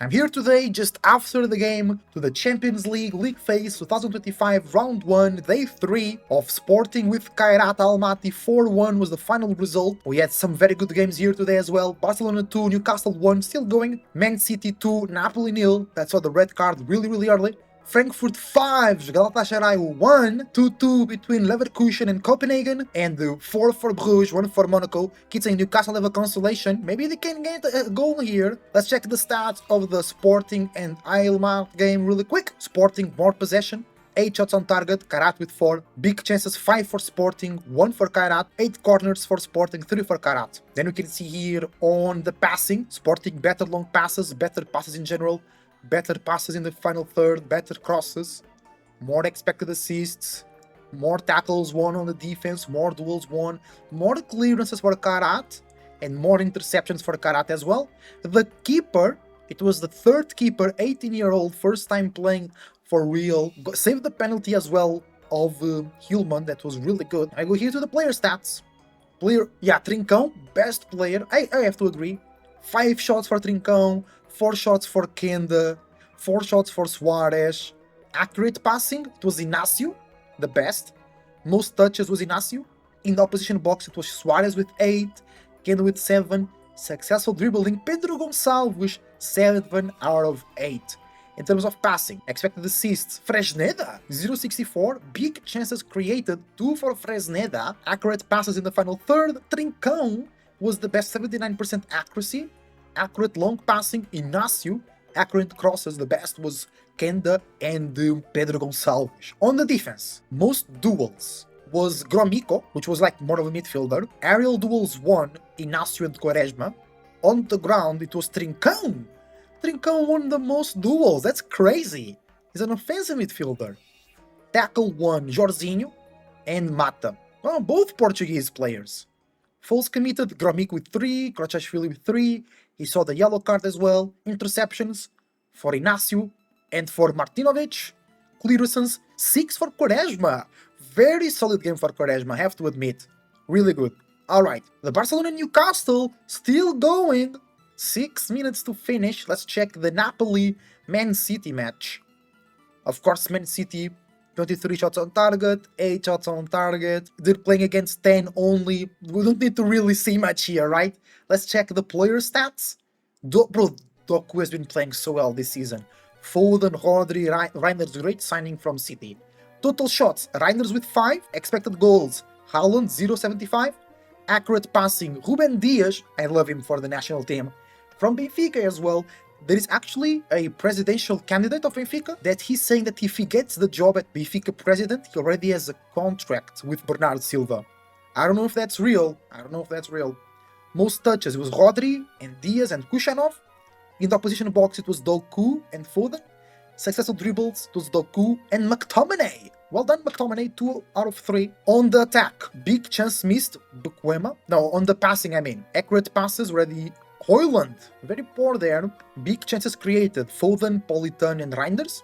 I'm here today just after the game to the Champions League Phase 2025 Round 1 Day 3 of Sporting with Kairat Almaty. 4-1 was the final result. We had some very good games here today as well. Barcelona 2, Newcastle 1, still going. Man City 2, Napoli 0. That's why the red card really early. Frankfurt 5, Galatasaray 1, 2-2 between Leverkusen and Copenhagen, and 4 for Bruges, 1 for Monaco. Kids in Newcastle have a consolation. Maybe they can get a goal here. Let's check the stats of the Sporting and Ailmar game really quick. Sporting more possession, 8 shots on target, Kairat with 4. Big chances, 5 for Sporting, 1 for Kairat. 8 corners for Sporting, 3 for Kairat. Then we can see here on the passing, Sporting better long passes, better passes in general. Better passes in the final third, better crosses, more expected assists, more tackles won on the defense, more duels won, more clearances for Kairat, and more interceptions for Kairat as well. The keeper, it was the third keeper, 18-year-old, first time playing for real, saved the penalty as well of Hillman, that was really good. I go here to the player stats. Trincão, best player, I have to agree. 5 shots for Trincão, 4 shots for Kenda, 4 shots for Suarez. Accurate passing, it was Inácio, the best. Most touches was Inácio. In the opposition box, it was Suarez with 8, Kenda with 7. Successful dribbling, Pedro Gonçalves, 7 out of 8. In terms of passing, expected assists, Fresneda, 0.64, big chances created, 2 for Fresneda. Accurate passes in the final third, Trincão was the best, 79% accuracy. Accurate long passing, Inácio. Accurate crosses, the best was Kenda and Pedro Gonçalves. On the defense, most duels was Gromyko, which was like more of a midfielder. Aerial duels won, Inácio and Quaresma. On the ground, it was Trincão. Trincão won the most duels, that's crazy. He's an offensive midfielder. Tackle won, Jorginho and Mata. Well, both Portuguese players. Fouls committed, Gromyko with 3, Krotchashvili with 3. He saw the yellow card as well. Interceptions for Inácio and for Martinovic. Clearances, 6 for Quaresma. Very solid game for Quaresma, I have to admit. Really good. Alright, the Barcelona-Newcastle still going. 6 minutes to finish. Let's check the Napoli-Man City match. Of course, Man City, 23 shots on target, 8 shots on target. They're playing against 10 only. We don't need to really see much here, right? Let's check the player stats. Doku has been playing so well this season. Foden, Rodri, Reinders, great signing from City. Total shots, Reinders with 5. Expected goals, Haaland, 0.75. Accurate passing, Ruben Dias, I love him for the national team. From Benfica as well. There is actually a presidential candidate of Benfica that he's saying that if he gets the job at Benfica president, he already has a contract with Bernardo Silva. I don't know if that's real. Most touches, it was Rodri and Diaz and Kushanov. In the opposition box, it was Doku and Foden. Successful dribbles, it was Doku and McTominay. Well done, McTominay, 2 out of 3. On the attack, big chance missed, Bukwema. No, on the passing, I mean. Accurate passes, ready. Højlund, very poor there. Big chances created, Foden, Politano and Reinders.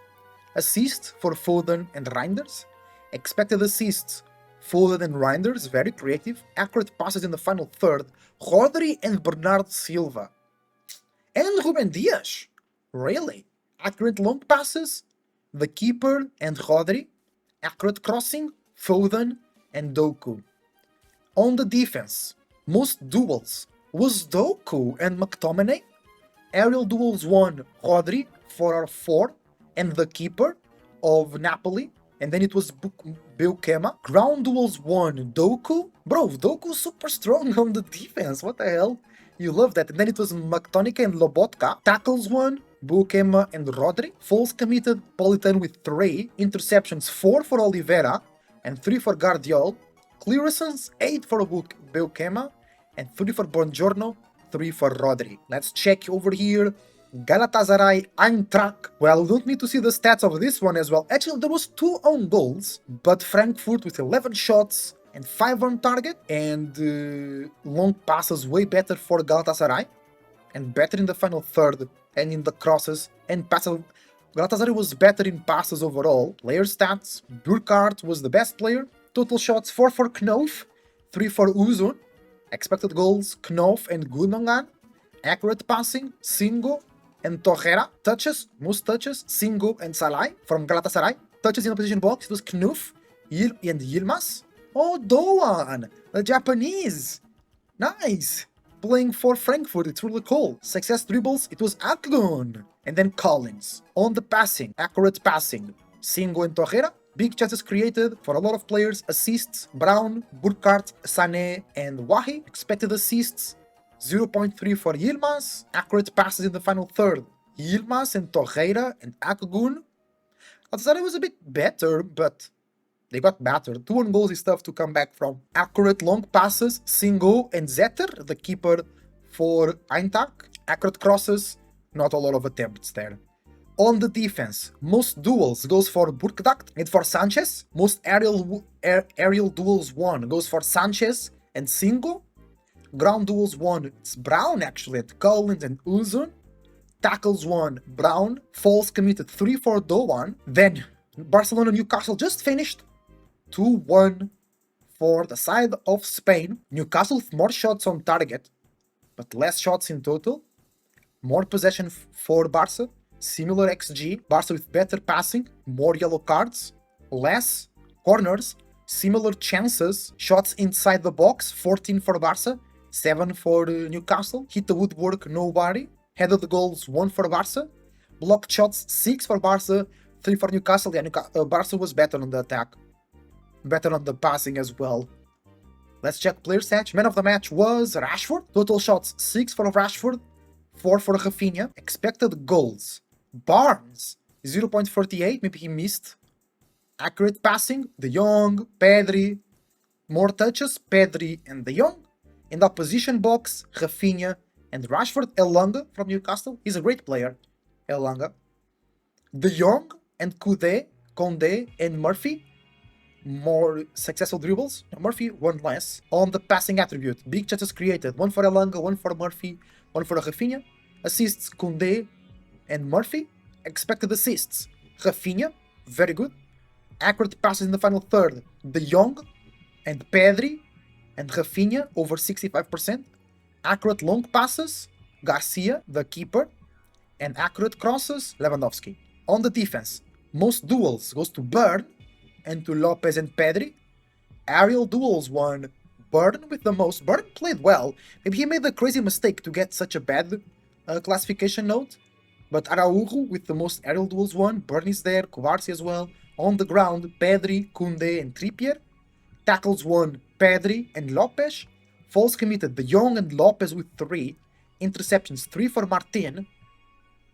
Assist for Foden and Reinders. Expected assists, Foden and Reinders, very creative. Accurate passes in the final third, Rodri and Bernardo Silva. And Ruben Dias, really? Accurate long passes, the keeper and Rodri. Accurate crossing, Foden and Doku. On the defense, most duels was Doku and McTominay. Aerial duels won Rodri, 4 out of 4, and the keeper of Napoli. And then it was Belkema. Ground duels won Doku. Bro, Doku's super strong on the defense, what the hell? You love that. And then it was McTominay and Lobotka. Tackles won Belkema and Rodri. Fouls committed, Politano with 3. Interceptions, 4 for Oliveira and 3 for Guardiol. Clearances, 8 for Belkema and 3 for Buongiorno, 3 for Rodri. Let's check over here. Galatasaray, Eintracht. Well, don't need to see the stats of this one as well. Actually, there was 2 own goals, but Frankfurt with 11 shots and 5 on target, and long passes way better for Galatasaray, and better in the final third, and in the crosses, and passes. Galatasaray was better in passes overall. Player stats, Burkhardt was the best player. Total shots, 4 for Knof, 3 for Uzun. Expected goals, Knof and Gundogan. Accurate passing, Singo. and Torreira. Touches, most touches, Singo and Salai from Galatasaray. Touches in the position box, it was Knuf and Yilmaz. Oh, Doan, the Japanese. Nice. Playing for Frankfurt, it's really cool. Success dribbles, it was Akgun. And then Collins. On the passing, accurate passing. Singo and Torreira. Big chances created for a lot of players. Assists, Brown, Burkhardt, Sané, and Wahi. Expected assists, 0.3 for Yilmaz. Accurate passes in the final third. Yilmaz and Torreira and Akgun. I thought it was a bit better, but they got battered. 2 on goals is tough to come back from. Accurate long passes, Singo and Zetter, the keeper for Eintracht. Accurate crosses, not a lot of attempts there. On the defense, most duels goes for Burkhardt and for Sanchez. Most aerial duels won goes for Sanchez and Singo. Ground duels won, it's Brown actually at Collins and Uzun. Tackles won, Brown. Falls committed, 3 for Doan. Then Barcelona-Newcastle just finished. 2-1 for the side of Spain. Newcastle with more shots on target, but less shots in total. More possession for Barca. Similar XG. Barca with better passing. More yellow cards. Less corners. Similar chances. Shots inside the box. 14 for Barca. 7 for Newcastle. Hit the woodwork, nobody. Headed the goals, 1 for Barca. Blocked shots, 6 for Barca. 3 for Newcastle. Yeah, Barca was better on the attack. Better on the passing as well. Let's check player stats. Man of the match was Rashford. Total shots, 6 for Rashford, 4 for Rafinha. Expected goals. Barnes, 0.48. Maybe he missed. Accurate passing, De Jong, Pedri. More touches, Pedri and De Jong. In the opposition box, Rafinha and Rashford. Elanga from Newcastle. He's a great player, Elanga. De Jong and Conde and Murphy. More successful dribbles. Murphy, 1 less. On the passing attribute, big chances created. 1 for Elanga, 1 for Murphy, 1 for Rafinha. Assists, Koundé and Murphy. Expected assists, Rafinha, very good. Accurate passes in the final third, De Jong and Pedri and Rafinha, over 65%. Accurate long passes, Garcia, the keeper. And accurate crosses, Lewandowski. On the defense, most duels goes to Burn and to Lopez and Pedri. Aerial duels won Burn with the most. Burn played well. Maybe he made the crazy mistake to get such a bad classification note. But Araujo with the most aerial duels won. Burn is there, Kovacic as well. On the ground, Pedri, Koundé and Trippier. Tackles won, Pedri and Lopez. Falls committed, De Jong and Lopez with 3. Interceptions, 3 for Martin.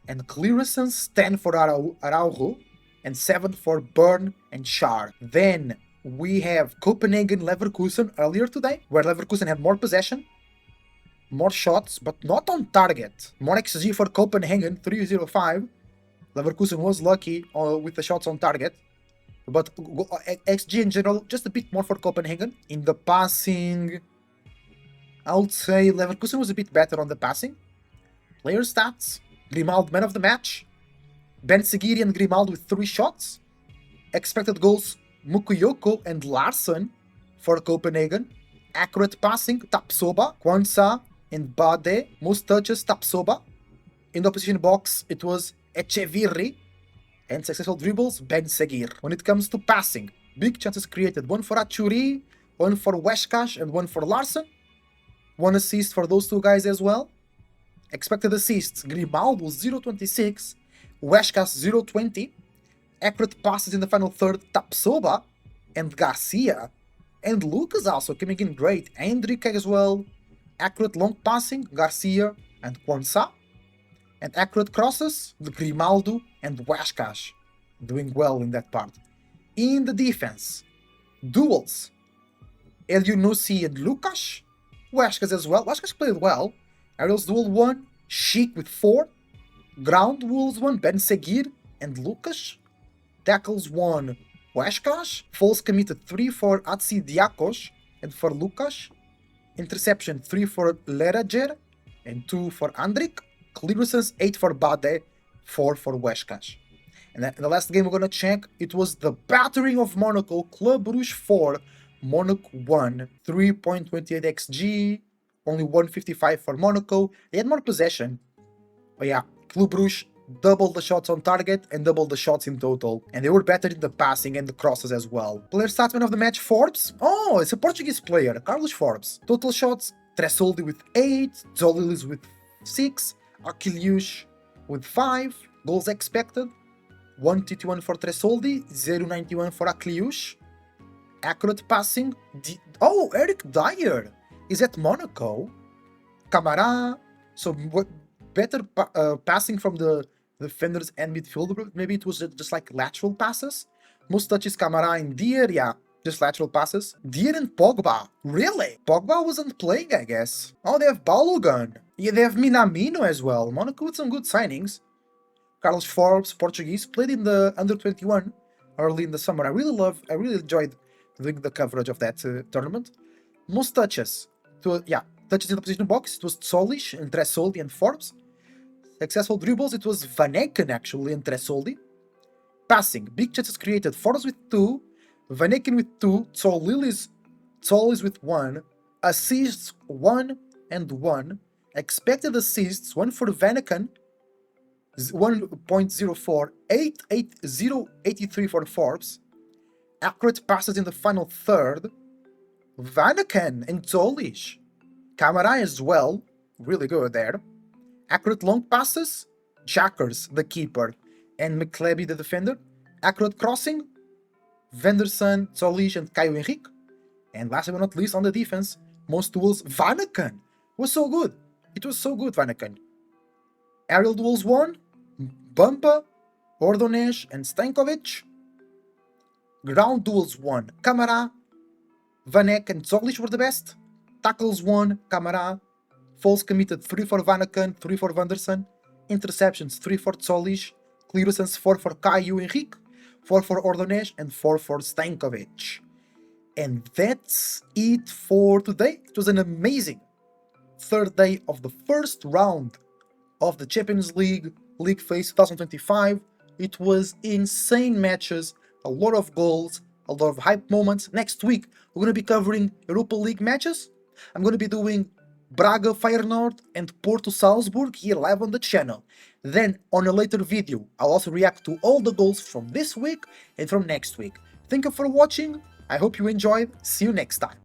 And clearances, 10 for Araujo. And 7 for Burn and Schär. Then we have Copenhagen-Leverkusen earlier today, where Leverkusen had more possession, more shots, but not on target. More XG for Copenhagen, 305. Leverkusen was lucky with the shots on target. But XG in general, just a bit more for Copenhagen. In the passing, I would say Leverkusen was a bit better on the passing. Player stats, Grimaldo man of the match. Ben Seguiri and Grimaldo with 3 shots. Expected goals, Mukuyoko and Larsen for Copenhagen. Accurate passing, Tapsoba, Kwanzaa and Bade. Most touches, Tapsoba. In the opposition box, it was Echeverri. And successful dribbles, Ben Seguir. When it comes to passing, big chances created. 1 for Achuri, 1 for Weshkash, and 1 for Larsen. 1 assist for those 2 guys as well. Expected assists, Grimaldo 0.26, Weshkash 0.20. Accurate passes in the final third, Tapsoba and Garcia. And Lucas also coming in great. Hendrik as well. Accurate long passing, Garcia and Kwanzaa. And accurate crosses, the Grimaldo and Weshkash, doing well in that part. In the defense, duels, Elyounoussi and Lucas, Weshkash as well. Weshkash played well. Aerials duel 1, Sheik with 4. Ground duels 1, Ben Seguir and Lucas. Tackles 1, Weshkash. Falls committed 3 for Atsi Diakos and for Lucas. Interception 3 for Lerager and 2 for Andrik. Clearances 8 for Bade, 4 for Weshkash. And the last game we're gonna check, it was the battering of Monaco, Club Brugge 4, Monaco 1, 3.28 XG, only 155 for Monaco. They had more possession. But yeah, Club Brugge double the shots on target and double the shots in total. And they were better in the passing and the crosses as well. Player statement of the match, Forbes. Oh, it's a Portuguese player, Carlos Forbes. Total shots, Tresoldi with 8, Zolilis with 6, Akiliush with 5, goals expected, 121 for Tresoldi, 091 for Akiliush. Accurate passing, oh, Eric Dyer is at Monaco. Camara, so better passing from the defenders and midfielder. Maybe it was just like lateral passes. Most touches Camara and Dier, yeah, just lateral passes. Dier and Pogba, really? Pogba wasn't playing, I guess. Oh, they have Balogun. Yeah, they have Minamino as well. Monaco with some good signings. Carlos Forbes, Portuguese, played in the under-21 early in the summer. I really enjoyed doing the coverage of that tournament. Most touches, touches in the position box, it was Solis and Tresoldi and Forbes. Successful dribbles, it was Van Eycken actually and Tresoldi. Passing, big chances created, Forbes with 2, Van Eycken with 2, Solis with 1, assists 1 and 1, expected assists 1 for Van Eycken, 1.04, 88083 for Forbes. Accurate passes in the final third, Van Eycken and Solis. Camara as well, really good there. Accurate long passes, Jackers, the keeper, and McLeby, the defender. Accurate crossing, Venderson, Solis, and Caio Henrique. And last but not least, on the defense, most duels, Van Eycken was so good. It was so good, Van Eycken. Aerial duels won, Bumpa, Ordonez, and Stankovic. Ground duels won, Camara, Van Eyck, and Solis were the best. Tackles won, Camara. Falls committed 3 for Van Eycken, 3 for Vanderson. Interceptions 3 for Solis. Clearances 4 for Caio Henrique, 4 for Ordonez, and 4 for Stankovic. And that's it for today. It was an amazing third day of the first round of the Champions League Phase 2025. It was insane matches, a lot of goals, a lot of hype moments. Next week, we're going to be covering Europa League matches. I'm going to be doing Braga Feyenoord and Porto Salzburg here live on the channel. Then, on a later video, I'll also react to all the goals from this week and from next week. Thank you for watching. I hope you enjoyed. See you next time.